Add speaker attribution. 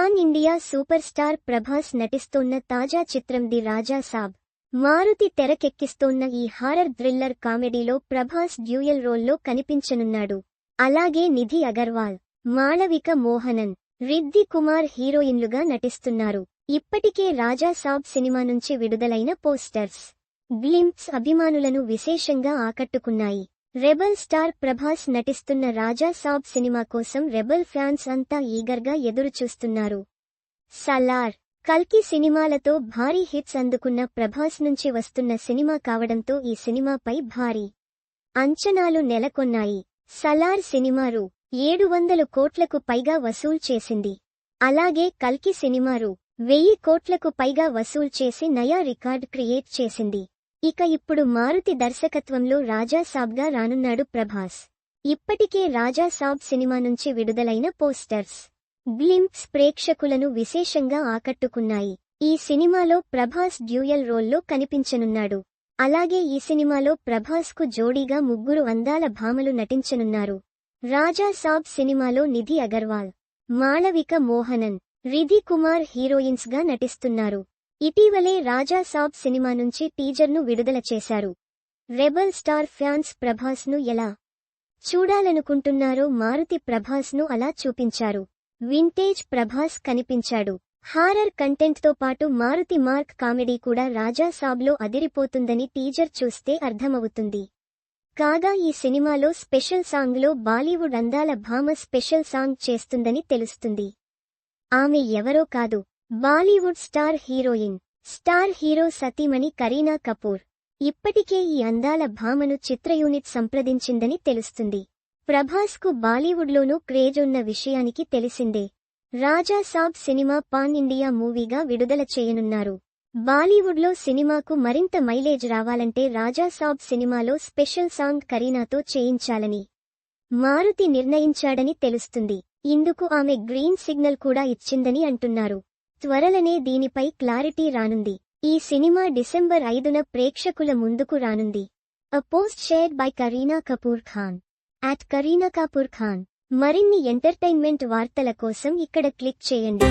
Speaker 1: Pan India super star Prabhas నటిస్తోన్న తాజా చిత్రం ది రాజా సాబ్. మారుతి తెరకెక్కిస్తోన్న ఈ హారర్ థ్రిల్లర్ కామెడీలో ప్రభాస్ డ్యూయల్ రోల్లో కనిపించనున్నాడు. అలాగే నిధి అగర్వాల్, మాళవిక మోహనన్, రిద్ధి కుమార్ హీరోయిన్లుగా నటిస్తున్నారు. ఇప్పటికే రాజా సాబ్ సినిమా నుంచి విడుదలైన పోస్టర్స్, గ్లింప్స్ అభిమానులను విశేషంగా ఆకట్టుకున్నాయి. రెబల్ స్టార్ ప్రభాస్ నటిస్తున్న రాజా సాబ్ సినిమా కోసం రెబల్ ఫ్యాన్స్ అంతా ఈగర్గా ఎదురుచూస్తున్నారు. సలార్, కల్కి సినిమాలతో భారీ హిట్స్ అందుకున్న ప్రభాస్ నుంచి వస్తున్న సినిమా కావడంతో ఈ సినిమాపై భారీ అంచనాలు నెలకొన్నాయి. సలార్ సినిమా రూ. 700 కోట్లకు పైగా వసూలు చేసింది. అలాగే కల్కి సినిమా రూ. 1000 కోట్లకు పైగా వసూలు చేసి నయా రికార్డ్ క్రియేట్ చేసింది. ఇక ఇప్పుడు మారుతి దర్శకత్వంలో రాజా సాబ్గా రానున్నాడు ప్రభాస్. ఇప్పటికే రాజా సాబ్ సినిమా నుంచి విడుదలైన పోస్టర్స్, గ్లింప్స్ ప్రేక్షకులను విశేషంగా ఆకట్టుకున్నాయి. ఈ సినిమాలో ప్రభాస్ డ్యూయల్ రోల్లో కనిపించనున్నాడు. అలాగే ఈ సినిమాలో ప్రభాస్కు జోడీగా 3 అందాల భామలు నటించనున్నారు. రాజా సాబ్ సినిమాలో నిధి అగర్వాల్, మాళవిక మోహనన్, రిద్ధి కుమార్ హీరోయిన్స్గా నటిస్తున్నారు. ఇటీవలే రాజా సాబ్ సినిమా నుంచి టీజర్ను విడుదల చేశారు. రెబల్ స్టార్ ఫ్యాన్స్ ప్రభాస్ను ఎలా చూడాలనుకుంటున్నారో మారుతి ప్రభాస్ను అలా చూపించారు. వింటేజ్ ప్రభాస్ కనిపించాడు. హారర్ కంటెంట్తో పాటు మారుతి మార్క్ కామెడీ కూడా రాజా సాబ్లో అదిరిపోతుందని టీజర్ చూస్తే అర్థమవుతుంది. కాగా ఈ సినిమాలో స్పెషల్ సాంగ్లో బాలీవుడ్ అందాల భామ స్పెషల్ సాంగ్ చేస్తుందని తెలుస్తుంది. ఆమె ఎవరో కాదు, Bollywood star heroine, star hero సతీమణి కరీనా కపూర్. ఇప్పటికే ఈ అందాల భామను చిత్ర యూనిట్ సంప్రదించిందని తెలుస్తుంది. ప్రభాస్కు బాలీవుడ్లోనూ క్రేజ్ ఉన్న విషయానికి తెలిసిందే. రాజా సాబ్ సినిమా పాన్ ఇండియా మూవీగా విడుదల చేయనున్నారు. బాలీవుడ్లో సినిమాకు మరింత మైలేజ్ రావాలంటే రాజా సాబ్ సినిమాలో స్పెషల్ సాంగ్ కరీనాతో చేయించాలని మారుతి నిర్ణయించాడని తెలుస్తుంది. ఇందుకు ఆమె గ్రీన్ సిగ్నల్ కూడా ఇచ్చిందని అంటున్నారు. త్వరలనే దీనిపై క్లారిటీ రానుంది. ఈ సినిమా డిసెంబర్ 5న ప్రేక్షకుల ముందుకు రానుంది. A post shared by Kareena Kapoor Khan @Kareena Kapoor Khan. మరిన్ని ఎంటర్టైన్మెంట్ వార్తల కోసం ఇక్కడ క్లిక్ చేయండి.